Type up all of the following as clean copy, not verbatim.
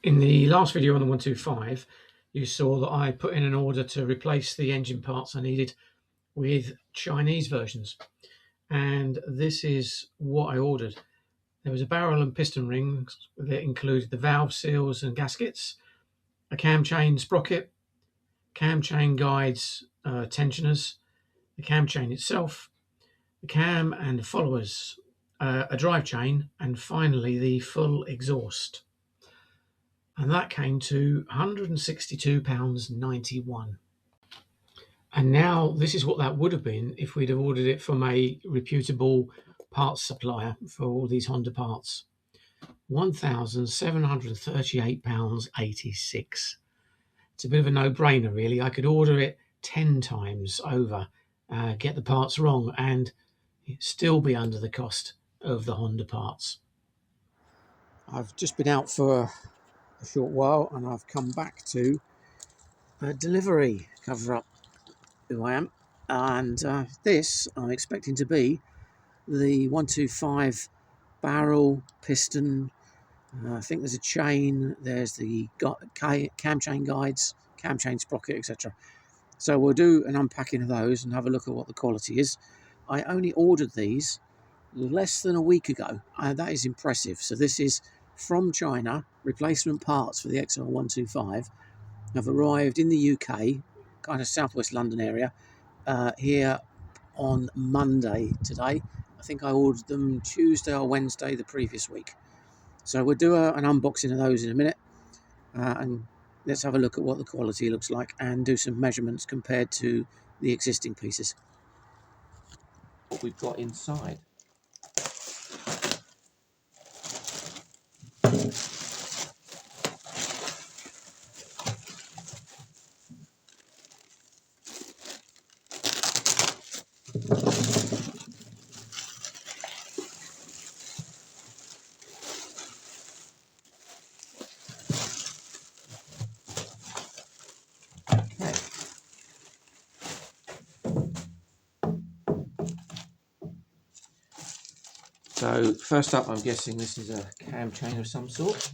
In the last video on the 125, you saw that I put in an order to replace the engine parts I needed with Chinese versions. And this is what I ordered. There was a barrel and piston rings that included the valve seals and gaskets, a cam chain sprocket, cam chain guides, tensioners, the cam chain itself, the cam and followers, a drive chain, and finally the full exhaust. And that came to £162.91. And now this is what that would have been if we'd have ordered it from a reputable parts supplier for all these Honda parts. £1,738.86. It's a bit of a no-brainer, really. I could order it 10 times over, get the parts wrong, and still be under the cost of the Honda parts. I've just been out for a short while and I've come back to a delivery cover-up. Who I am, and this I'm expecting to be the 125 barrel piston. I think there's a chain, there's the cam chain guides, cam chain sprocket, etc. So we'll do an unpacking of those and have a look at what the quality is. I only ordered these less than a week ago. That is impressive. So this is from China. Replacement parts for the XL125 have arrived in the UK, kind of southwest London area, here on Monday today. I think I ordered them Tuesday or Wednesday the previous week. So we'll do an unboxing of those in a minute, and let's have a look at what the quality looks like and do some measurements compared to the existing pieces. What we've got inside. So first up, I'm guessing this is a cam chain of some sort.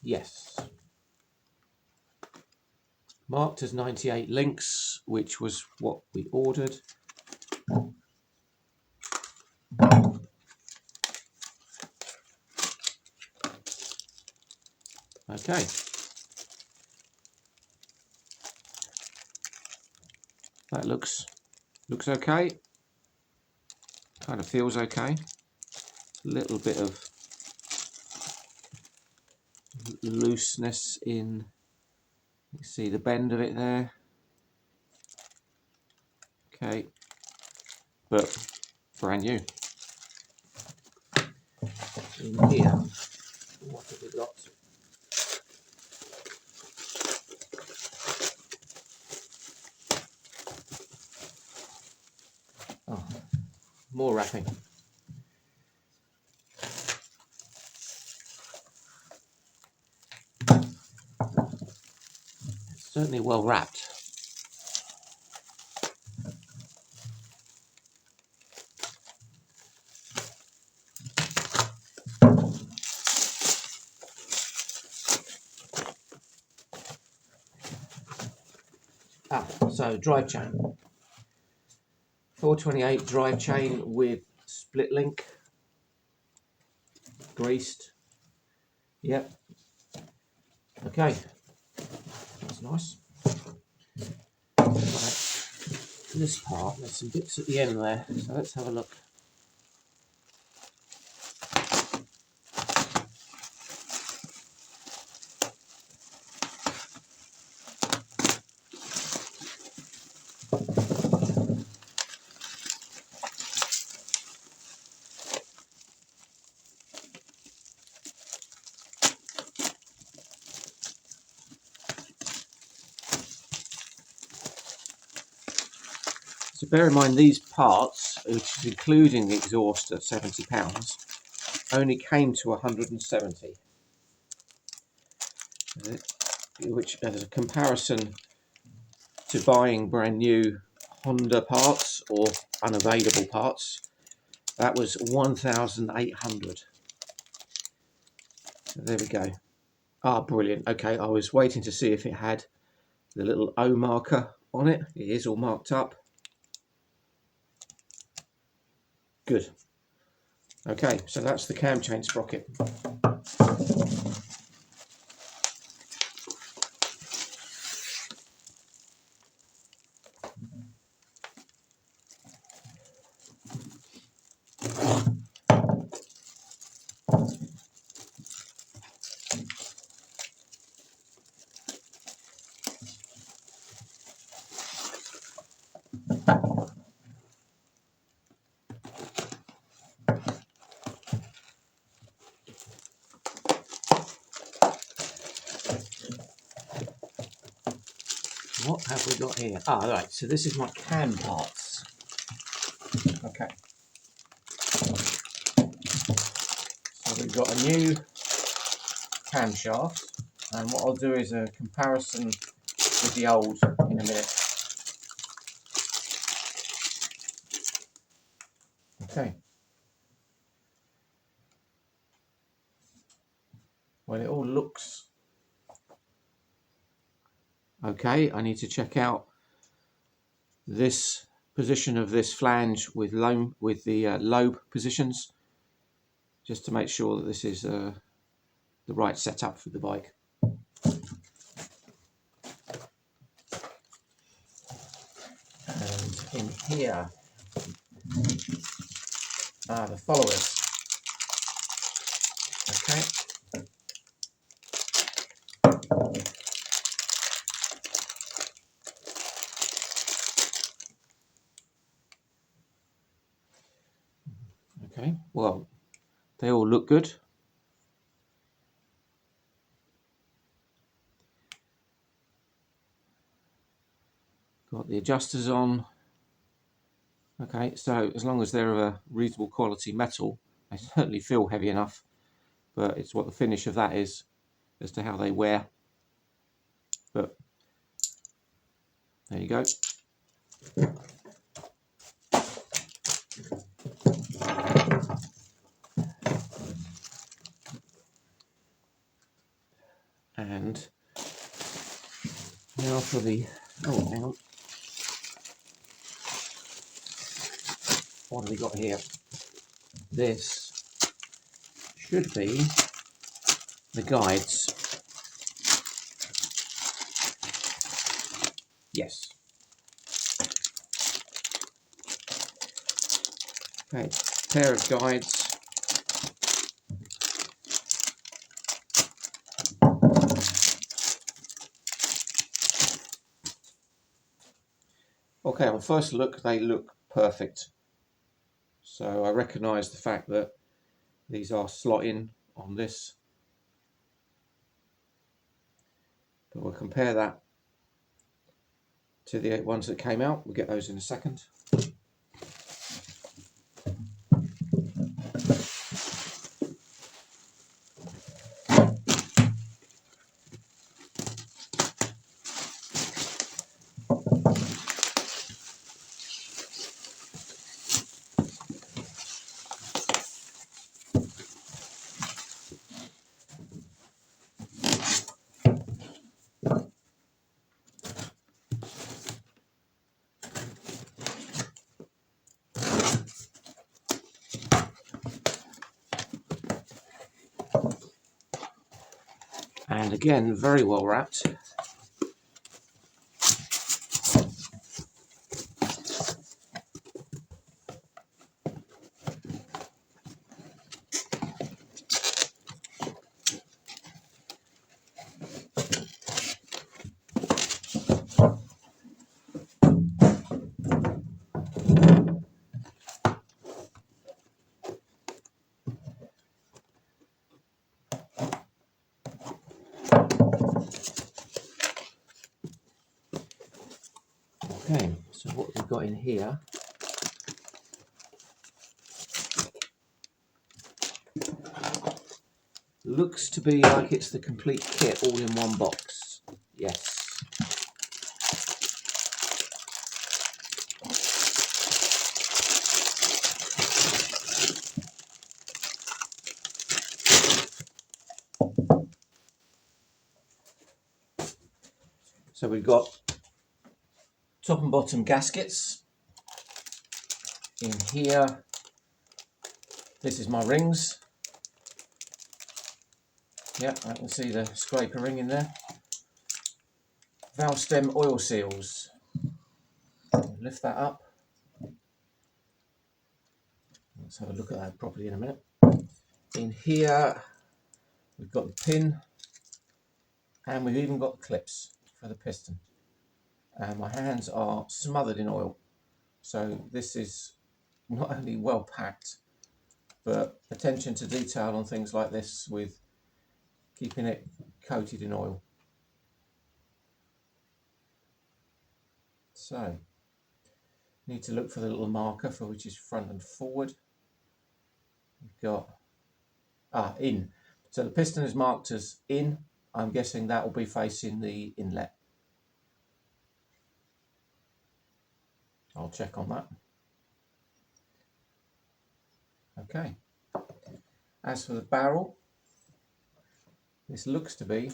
Yes. Marked as 98 links, which was what we ordered. Okay. That looks okay. Kind of feels okay. A little bit of looseness in, you see the bend of it there. Okay. But brand new. In here, what have we got? Oh, more wrapping. It's certainly well wrapped. So drive chain. 428 drive chain with split link. Greased. Yep. Okay. That's nice. Right. This part, there's some bits at the end there, so let's have a look. So bear in mind these parts, which is including the exhaust at £70, only came to 170. Which, as a comparison to buying brand new Honda parts or unavailable parts, that was 1,800. There we go. Ah, brilliant. Okay, I was waiting to see if it had the little O marker on it. It is all marked up. Good. Okay, so that's the cam chain sprocket. What have we got here? Ah, right, so this is my cam parts. Okay. So we've got a new camshaft, and what I'll do is a comparison with the old in a minute. Okay. Well, it all looks okay. I need to check out this position of this flange with the lobe positions, just to make sure that this is the right setup for the bike. And in here are the followers. Okay. Okay, well, they all look good. Got the adjusters on. Okay, so as long as they're of a reasonable quality metal, they certainly feel heavy enough, but it's what the finish of that is as to how they wear. But there you go. And now for the, oh, hang on. What have we got here? This should be the guides. Yes. Okay, pair of guides. Okay, on first look, they look perfect. So I recognise the fact that these are slot in on this. But we'll compare that to the ones that came out. We'll get those in a second. And again, very well wrapped. Okay, so what we've got in here looks to be like it's the complete kit all in one box. Yes. So we've got top and bottom gaskets. In here, this is my rings. Yeah, I can see the scraper ring in there. Valve stem oil seals. Lift that up. Let's have a look at that properly in a minute. In here, we've got the pin, and we've even got the clips for the piston. And my hands are smothered in oil. So this is not only well packed, but attention to detail on things like this with keeping it coated in oil. So, need to look for the little marker for which is front and forward. We've got, in. So the piston is marked as in. I'm guessing that will be facing the inlet. I'll check on that. Okay. As for the barrel, this looks to be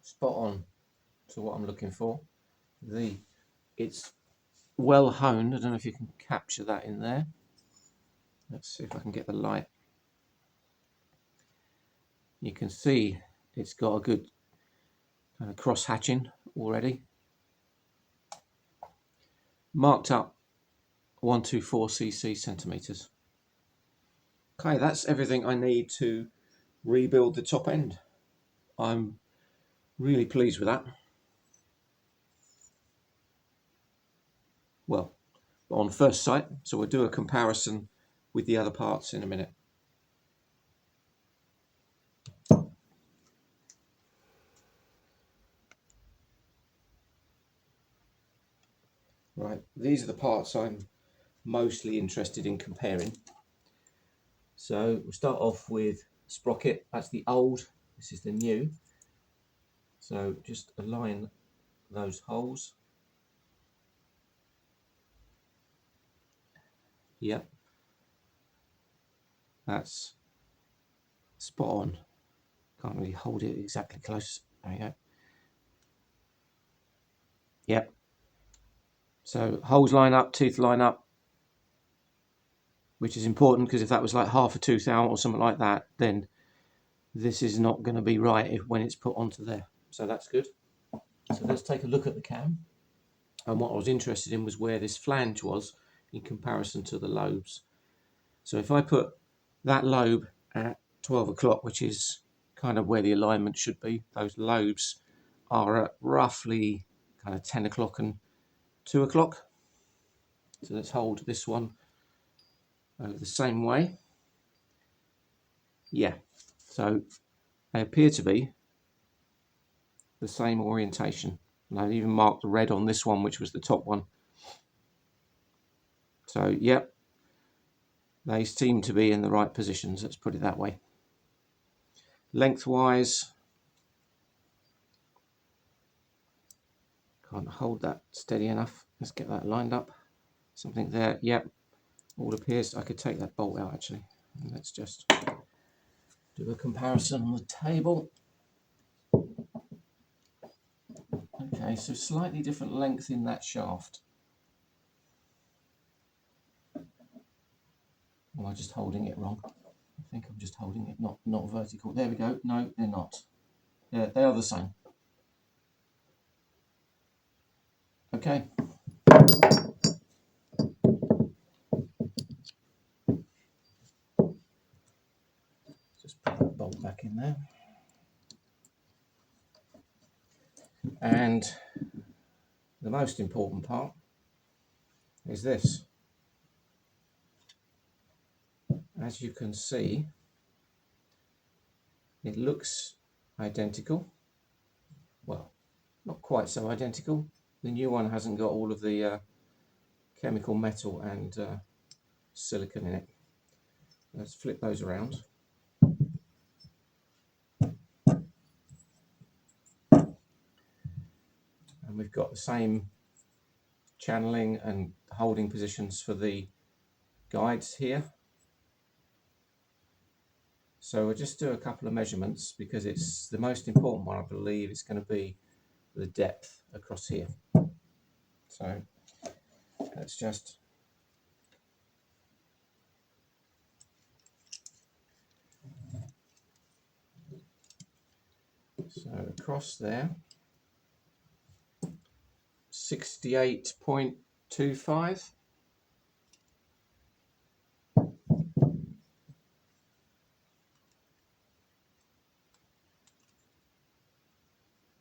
spot on to what I'm looking for. It's well honed. I don't know if you can capture that in there. Let's see if I can get the light. You can see it's got a good kind of cross hatching already. Marked up 124cc centimeters. Okay, that's everything I need to rebuild the top end. I'm really pleased with that. Well, on first sight, so we'll do a comparison with the other parts in a minute. Right, these are the parts I'm mostly interested in comparing. So we'll start off with sprocket. That's the old, this is the new. So just align those holes. Yep, that's spot on. Can't really hold it exactly close. There you go. Yep. So holes line up, teeth line up, which is important because if that was like half a tooth out or something like that, then this is not going to be right when it's put onto there. So that's good. So let's take a look at the cam. And what I was interested in was where this flange was in comparison to the lobes. So if I put that lobe at 12 o'clock, which is kind of where the alignment should be, those lobes are at roughly kind of 10 o'clock and 2 o'clock. So let's hold this one over the same way. Yeah, so they appear to be the same orientation. And I've even marked the red on this one, which was the top one. So, yep, they seem to be in the right positions, let's put it that way. Lengthwise, can't hold that steady enough. Let's get that lined up. Something there, yep, all appears. I could take that bolt out actually. And let's just do a comparison on the table. Okay, so slightly different length in that shaft. Am I just holding it wrong? I think I'm just holding it not vertical. There we go. No, they're not. They are the same. Okay. Just put that bolt back in there. And the most important part is this. As you can see, it looks identical. Well, not quite so identical. The new one hasn't got all of the chemical metal and silicone in it. Let's flip those around. And we've got the same channeling and holding positions for the guides here. So we'll just do a couple of measurements because it's the most important one. I believe it's going to be the depth across here. So let's just across there, 68.25.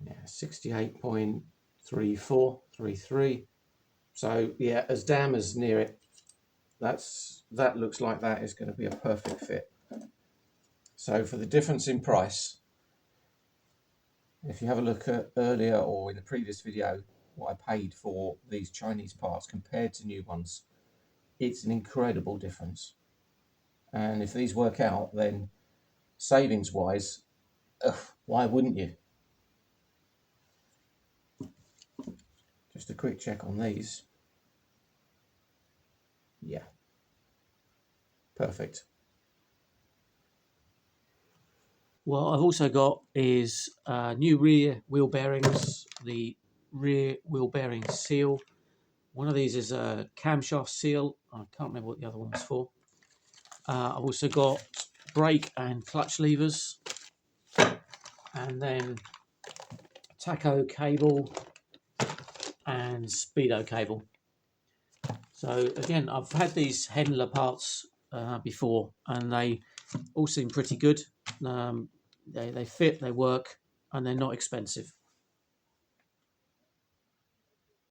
Yeah, 68.3433. So yeah, as damn as near it. That looks like that is going to be a perfect fit. So for the difference in price, if you have a look at earlier or in the previous video what I paid for these Chinese parts compared to new ones, it's an incredible difference. And if these work out, then savings wise, why wouldn't you? Just a quick check on these. Yeah, perfect. What I've also got is new rear wheel bearings, the rear wheel bearing seal. One of these is a camshaft seal. I can't remember what the other one's for. I've also got brake and clutch levers, and then tacho cable and speedo cable. So again, I've had these Hendler parts before, and they all seem pretty good. They fit, they work, and they're not expensive.